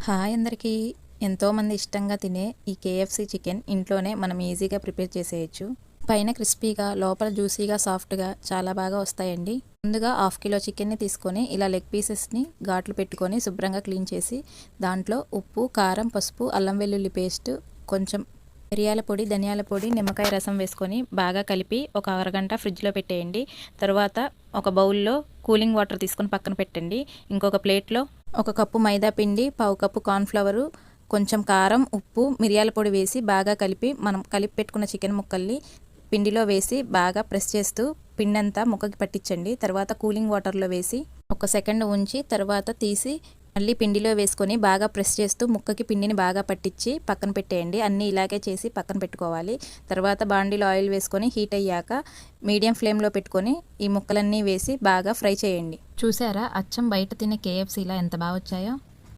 Hi అందరికీ. ఎంతోమంది ఇష్టంగా తినే ఈ కేఎఫ్సి చికెన్ ఇంట్లోనే మనం ఈజీగా ప్రిపేర్ చేసేయచ్చు. పైన క్రిస్పీగా, లోపల జ్యూసీగా, సాఫ్ట్గా చాలా బాగా వస్తాయండి. ముందుగా 1/2 కిలో చికెన్ని తీసుకొని ఇలా లెగ్ పీసెస్ని ఘాట్లు పెట్టుకొని శుభ్రంగా క్లీన్ చేసి దాంట్లో ఉప్పు, కారం, పసుపు, అల్లం వెల్లుల్లి పేస్ట్, కొంచెం మిరియాల పొడి, ధనియాల పొడి, నిమ్మకాయ రసం వేసుకొని బాగా కలిపి ఒక అరగంట ఫ్రిడ్జ్లో పెట్టేయండి. తర్వాత ఒక బౌల్లో కూలింగ్ వాటర్ తీసుకొని పక్కన పెట్టండి. ఇంకొక ప్లేట్లో 1 కప్పు మైదా పిండి, 1/2 కప్పు కార్న్ఫ్లవరు, కొంచెం కారం, ఉప్పు, మిరియాల పొడి వేసి బాగా కలిపి మనం కలిపి పెట్టుకున్న చికెన్ ముక్కల్ని పిండిలో వేసి బాగా ప్రెస్ చేస్తూ పిండి అంతా ముక్కకి పట్టించండి. తర్వాత కూలింగ్ వాటర్లో వేసి 1 సెకండ్ ఉంచి తర్వాత తీసి మళ్ళీ పిండిలో వేసుకొని బాగా ప్రెస్ చేస్తూ ముక్కకి పిండిని బాగా పట్టించి పక్కన పెట్టేయండి. అన్నీ ఇలాగే చేసి పక్కన పెట్టుకోవాలి. తర్వాత బాండీలో ఆయిల్ వేసుకొని హీట్ అయ్యాక మీడియం ఫ్లేమ్లో పెట్టుకొని ఈ ముక్కలన్నీ వేసి బాగా ఫ్రై చేయండి. చూసారా, అచ్చం బయట తినే కేఎఫ్సీలా ఎంత బాగా వచ్చాయో.